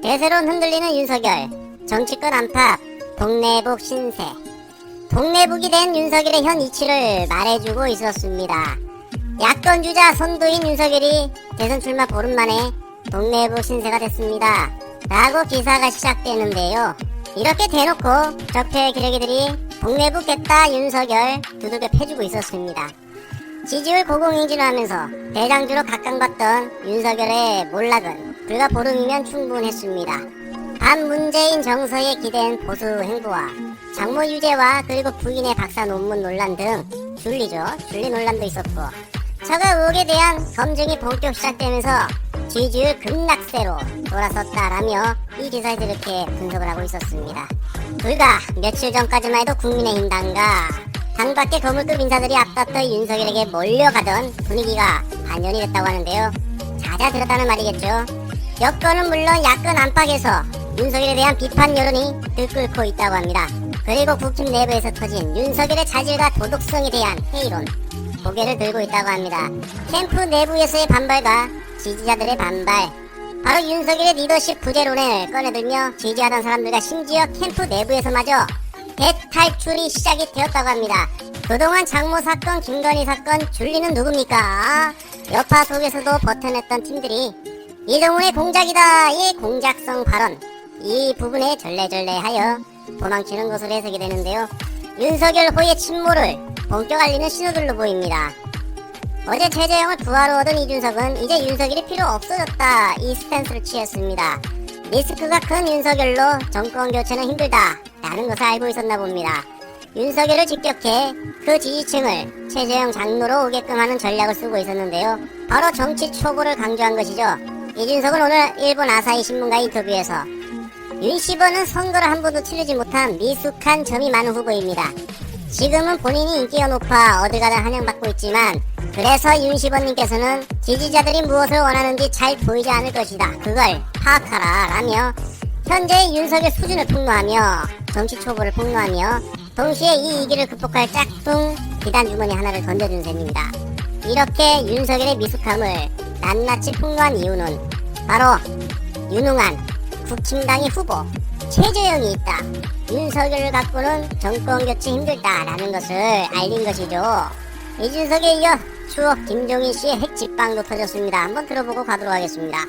대세론 흔들리는 윤석열, 정치권 안팎, 동네북 신세. 동네북이 된 윤석열의 현 이치를 말해주고 있었습니다. 야권 주자 선두인 윤석열이 대선 출마 보름 만에 동네북 신세가 됐습니다. 라고 기사가 시작되는데요. 이렇게 대놓고 적폐 기레기들이 동네북 됐다 윤석열 두들겨 패주고 있었습니다. 지지율 고공행진을 하면서 대장주로 각광받던 윤석열의 몰락은 불과 보름이면 충분했습니다. 반문재인 정서에 기댄 보수 행보와 장모 유죄와 그리고 부인의 박사 논문 논란 등 줄리 논란도 있었고, 처가 의혹에 대한 검증이 본격 시작되면서 지지율 급락세로 돌아섰다라며 이 기사에서 이렇게 분석을 하고 있었습니다. 불과 며칠 전까지만 해도 국민의힘 당 밖의 거물급 인사들이 앞다퉈 윤석열에게 몰려가던 분위기가 반전이 됐다고 하는데요. 잦아들었다는 말이겠죠. 여권은 물론 야권 안팎에서 윤석열에 대한 비판 여론이 들끓고 있다고 합니다. 그리고 국힘 내부에서 터진 윤석열의 자질과 도덕성에 대한 회의론, 고개를 들고 있다고 합니다. 캠프 내부에서의 반발과 지지자들의 반발, 바로 윤석열의 리더십 부재론을 꺼내들며 지지하던 사람들과 심지어 캠프 내부에서마저 대탈출이 시작이 되었다고 합니다. 그동안 장모 사건, 김건희 사건, 줄리는 누굽니까? 여파 속에서도 버텨냈던 팀들이 이동훈의 공작이다, 이 공작성 발언, 이 부분에 절레절레하여 도망치는 것으로 해석이 되는데요. 윤석열 호의 침몰을 본격 알리는 신호들로 보입니다. 어제 최재형을 부하로 얻은 이준석은 이제 윤석열이 필요 없어졌다, 이 스탠스를 취했습니다. 리스크가 큰 윤석열로 정권 교체는 힘들다 라는 것을 알고 있었나 봅니다. 윤석열을 직격해 그 지지층을 최재형 장로로 오게끔 하는 전략을 쓰고 있었는데요. 바로 정치 초보를 강조한 것이죠. 이준석은 오늘 일본 아사히 신문과 인터뷰에서 윤10원은 선거를 한 번도 치르지 못한 미숙한 점이 많은 후보입니다. 지금은 본인이 인기가 높아 어딜 가든 환영받고 있지만, 그래서 윤10원님께서는 지지자들이 무엇을 원하는지 잘 보이지 않을 것이다, 그걸 파악하라 라며 현재의 윤석열 수준을 폭로하며 정치 초보를 폭로하며 동시에 이 위기를 극복할 짝퉁 비단 주머니 하나를 던져준 셈입니다. 이렇게 윤석열의 미숙함을 낱낱이 폭로한 이유는 바로 유능한 국힘당의 후보 최재형이 있다, 윤석열을 갖고는 정권 교체 힘들다라는 것을 알린 것이죠. 이준석에 이어 추억 김종인 씨의 핵 직방도 터졌습니다. 한번 들어보고 가도록 하겠습니다.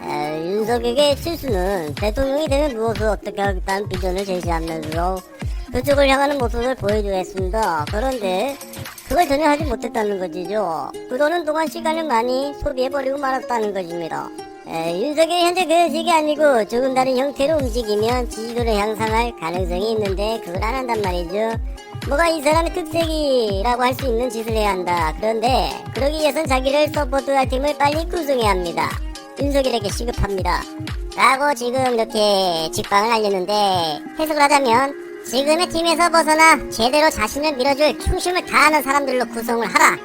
윤석열의 실수는 대통령이 되면 무엇을 어떻게 하겠다는 비전을 제시하면서 그쪽을 향하는 모습을 보여줘야 했습니다. 그런데 그걸 전혀 하지 못했다는 것이죠. 그러는 동안 시간을 많이 소비해버리고 말았다는 것입니다. 윤석열이 현재 그 식이 아니고 조금 다른 형태로 움직이면 지지도를 향상할 가능성이 있는데 그걸 안 한단 말이죠. 뭐가 이 사람의 특색이라고 할 수 있는 짓을 해야 한다. 그런데 그러기 위해선 자기를 서포트할 팀을 빨리 구성해야 합니다. 윤석열에게 시급합니다 라고 지금 이렇게 직방을 알렸는데, 해석을 하자면 지금의 팀에서 벗어나 제대로 자신을 밀어줄 충심을 다하는 사람들로 구성을 하라,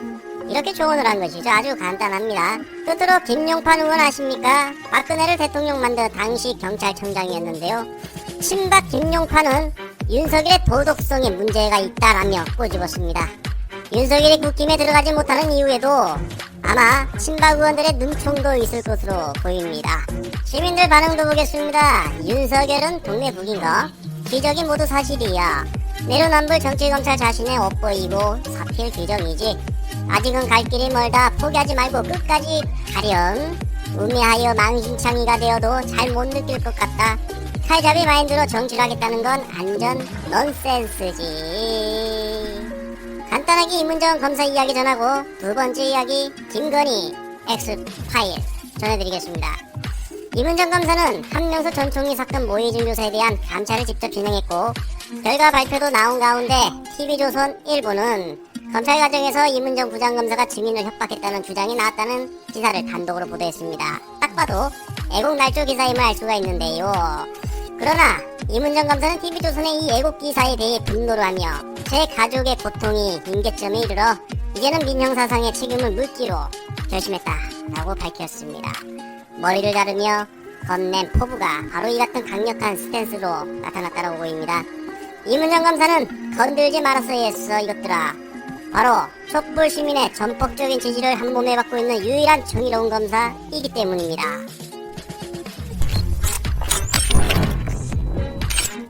이렇게 조언을 한 것이죠. 아주 간단합니다. 끝으로 김용판 의원 아십니까? 박근혜를 대통령 만든 당시 경찰청장이었는데요. 친박 김용판은 윤석열의 도덕성에 문제가 있다라며 꼬집었습니다. 윤석열이 국힘에 들어가지 못하는 이유에도 아마 친박 의원들의 눈총도 있을 것으로 보입니다. 시민들 반응도 보겠습니다. 윤석열은 동네북인가? 기적이 모두 사실이야. 내로남불 정치검찰 자신의 엇보이고 사필 규정이지. 아직은 갈 길이 멀다. 포기하지 말고 끝까지 가렴. 우매하여 망신창이가 되어도 잘 못 느낄 것 같다. 칼잡이 마인드로 정치를 하겠다는 건 완전 넌센스지. 간단하게 이문정 검사 이야기 전하고 두 번째 이야기 김건희 X파일 전해드리겠습니다. 이문정 검사는 한명수 전 총리 사건 모의진 조사에 대한 감찰을 직접 진행했고, 결과 발표도 나온 가운데 TV조선 일부는 검찰 과정에서 이문정 부장검사가 증인을 협박했다는 주장이 나왔다는 기사를 단독으로 보도했습니다. 딱 봐도 애국날조 기사임을 알 수가 있는데요. 그러나 이문정 검사는 TV조선의 이 애국 기사에 대해 분노를 하며 제 가족의 고통이 임계점에 이르러 이제는 민형사상의 책임을 묻기로 결심했다라고 밝혔습니다. 머리를 자르며 건넨 포부가 바로 이 같은 강력한 스탠스로 나타났다고 보입니다. 이문정 검사는 건들지 말았어야 했어 이것들아. 바로 촛불 시민의 전폭적인 지지를 한 몸에 받고 있는 유일한 정의로운 검사이기 때문입니다.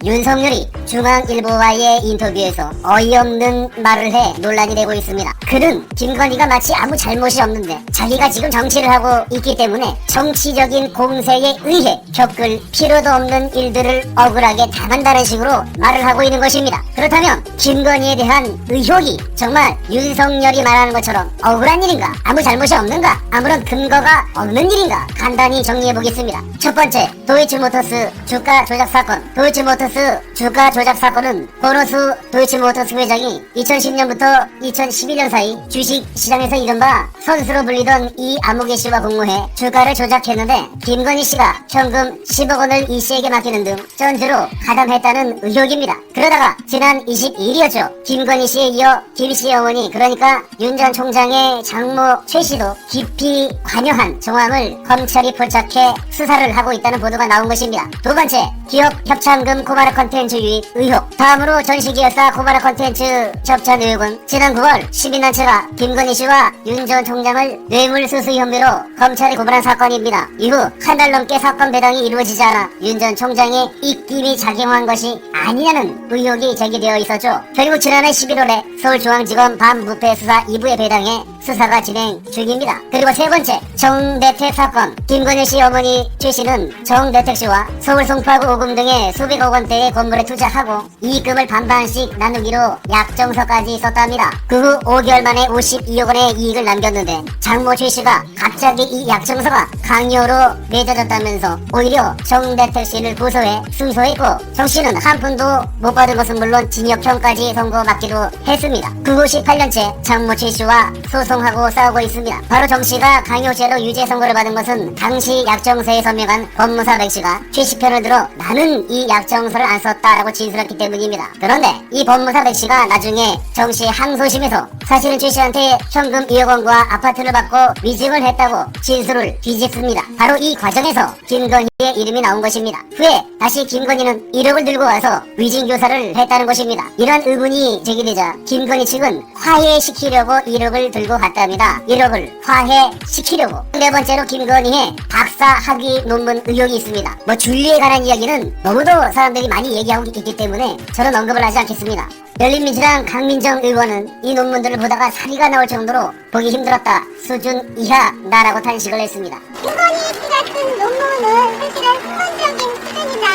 윤석열이 중앙일보와의 인터뷰에서 어이없는 말을 해 논란이 되고 있습니다. 그는 김건희가 마치 아무 잘못이 없는데 자기가 지금 정치를 하고 있기 때문에 정치적인 공세에 의해 겪을 필요도 없는 일들을 억울하게 당한다는 식으로 말을 하고 있는 것입니다. 그렇다면 김건희에 대한 의혹이 정말 윤석열이 말하는 것처럼 억울한 일인가? 아무 잘못이 없는가? 아무런 근거가 없는 일인가? 간단히 정리해보겠습니다. 첫 번째, 도이치모터스 주가 조작 사건. 도이치모터스 주가 조작 사건은 권오수 도이치모터스 회장이 2010년부터 2011년 사이 주식시장에서 이른바 선수로 불리던 이 아무개 씨와 공모해 주가를 조작했는데 김건희 씨가 현금 10억 원을 이 씨에게 맡기는 등 전주로 가담했다는 의혹입니다. 그러다가 지난 22일이었죠. 김건희 씨에 이어 김 씨의 어머니, 그러니까 윤 전 총장의 장모 최 씨도 깊이 관여한 정황을 검찰이 포착해 수사를 하고 있다는 보도가 나온 것입니다. 두 번째, 기업 협찬금 고발화 컨텐츠 유입 의혹. 다음으로 전시기획사 고발화 컨텐츠 협찬 의혹은 지난 9월 시민단체가 김건희 씨와 윤 전 총장을 뇌물수수 혐의로 검찰에 고발한 사건입니다. 이후 한 달 넘게 사건 배당이 이루어지지 않아 윤 전 총장의 입김이 작용한 것이 아니냐는 의혹이 제기되어 있었죠. 그리고 지난해 11월에 서울중앙지검 반부패수사 2부에 배당해 수사가 진행 중입니다. 그리고 세 번째, 정대택 사건. 김건희 씨 어머니 최 씨는 정대택 씨와 서울 송파구 오금 등의 수백억 원대의 건물에 투자하고 이익금을 반반씩 나누기로 약정서까지 썼답니다. 그 후 5개월 만에 52억 원의 이익을 남겼는데 장모 최 씨가 갑자기 이 약정서가 강요로 맺어졌다면서 오히려 정대택 씨를 고소해 승소했고 정 씨는 한 푼도 못 받은 것은 물론 징역형까지 선고받기도 했습니다. 그 후 18년째 장모 최 씨와 소송하고 싸우고 있습니다. 바로 정 씨가 강요죄로 유죄 선고를 받은 것은 당시 약정서에 서명한 법무사 백 씨가 최 씨 편을 들어 나는 이 약정서를 안 썼다라고 진술했기 때문입니다. 그런데 이 법무사 백 씨가 나중에 정 씨 항소심에서 사실은 최 씨한테 현금 2억 원과 아파트를 받고 위증을 했다고 진술을 뒤집습니다. 바로 이 과정에서 김건희의 이름이 나온 것입니다. 후에 다시 김건희는 1억을 들고 와서 위증 교사를 했다는 것입니다. 이러한 의문이 제기되자 김건희 측은 화해시키려고 1억을 들고 갔답니다. 1억을 화해시키려고. 네 번째로 김건희의 박사 학위 논문 의혹이 있습니다. 줄리에 관한 이야기는 너무도 사람들이 많이 얘기하고 있기 때문에 저는 언급을 하지 않겠습니다. 열린민주당 강민정 의원은 이 논문들을 보다가 사리가 나올 정도로 보기 힘들었다. 수준 이하 나라고 탄식을 했습니다. 김건희 씨 같은 논문은 사실은 수학적인 수준이나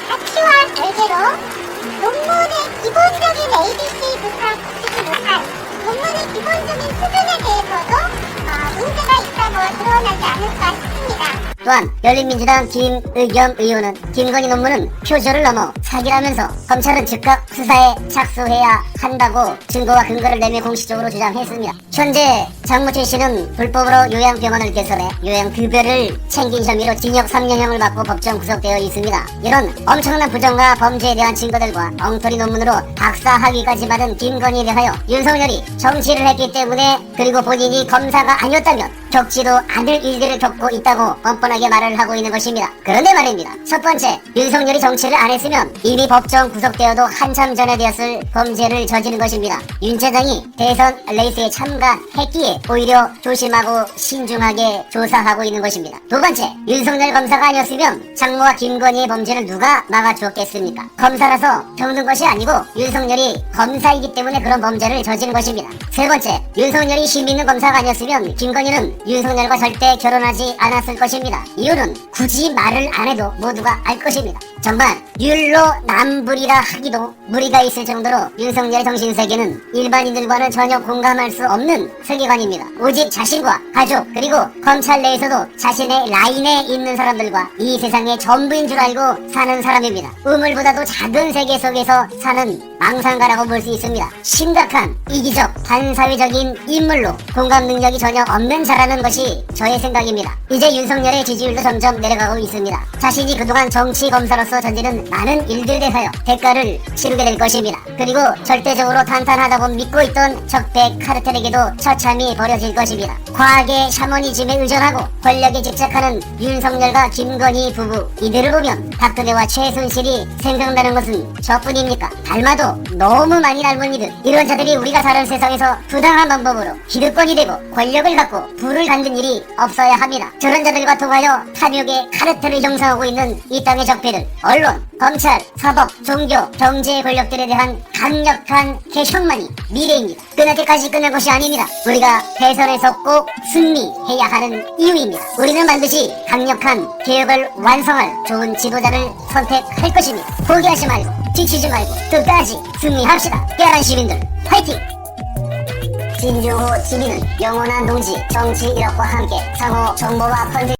가치와 별개로 논문의 기본적인 ABC부터 쓰지 못한 논문의 기본적인 수준에 대해서도 문제가 있다고 드러나지 않을까 싶습니다. 또한 열린민주당 김의겸 의원은 김건희 논문은 표절을 넘어 사기라면서 검찰은 즉각 수사에 착수해야 한다고 증거와 근거를 내며 공식적으로 주장했습니다. 현재 장모 최 씨는 불법으로 요양병원을 개설해 요양급여를 챙긴 혐의로 징역 3년형을 받고 법정 구속되어 있습니다. 이런 엄청난 부정과 범죄에 대한 증거들과 엉터리 논문으로 박사 학위까지 받은 김건희에 대하여 윤석열이 정치를 했기 때문에, 그리고 본인이 검사가 아니었다면 겪지도 않을 일들을 겪고 있다고 뻔뻔하게 말을 하고 있는 것입니다. 그런데 말입니다. 첫 번째, 윤석열이 정치를 안 했으면 이미 법정 구속되어도 한참 전에 되었을 범죄를 저지른 것입니다. 윤 차장이 대선 레이스에 참가했기에 오히려 조심하고 신중하게 조사하고 있는 것입니다. 두 번째, 윤석열 검사가 아니었으면 장모와 김건희의 범죄를 누가 막아주었겠습니까? 검사라서 겪는 것이 아니고 윤석열이 검사이기 때문에 그런 범죄를 저지른 것입니다. 세 번째, 윤석열이 힘 있는 검사가 아니었으면 김건희는 윤석열과 절대 결혼하지 않았을 것입니다. 이유는 굳이 말을 안 해도 모두가 알 것입니다. 정말 율로남불이라 하기도 무리가 있을 정도로 윤석열의 정신세계는 일반인들과는 전혀 공감할 수 없는 세계관입니다. 오직 자신과 가족, 그리고 검찰 내에서도 자신의 라인에 있는 사람들과 이 세상의 전부인 줄 알고 사는 사람입니다. 우물보다도 작은 세계 속에서 사는 망상가라고 볼 수 있습니다. 심각한 이기적 반사회적인 인물로 공감 능력이 전혀 없는 자라는 것이 저의 생각입니다. 이제 윤석열의 지지율도 점점 내려가고 있습니다. 자신이 그동안 정치 검사로서 전지는 많은 일들에 대하여 대가를 치르게 될 것입니다. 그리고 절대적으로 탄탄하다고 믿고 있던 적백 카르텔에게도 처참히 버려질 것입니다. 과학의 샤머니즘에 의존하고 권력에 집착하는 윤석열과 김건희 부부, 이들을 보면 박근혜와 최순실이 생각나는 것은 저뿐입니까? 닮아도 너무 많이 닮은 이들, 이런 자들이 우리가 사는 세상에서 부당한 방법으로 기득권이 되고 권력을 갖고 부를 갖는 일이 없어야 합니다. 저런 자들과 통하여 탐욕의 카르텔을 형성하고 있는 이 땅의 적폐를 언론, 검찰, 사법, 종교, 경제 권력들에 대한 강력한 개혁만이 미래입니다. 끝날 때까지 끝날 것이 아닙니다. 우리가 대선에서 꼭 승리해야 하는 이유입니다. 우리는 반드시 강력한 개혁을 완성할 좋은 지도자를 선택할 것입니다. 포기하지 말고 지치지 말고 끝까지 승리합시다. 깨알한 시민들 화이팅! 진주호 TV는 영원한 동지 정치 일억과 함께 상호 정보와 컨텐츠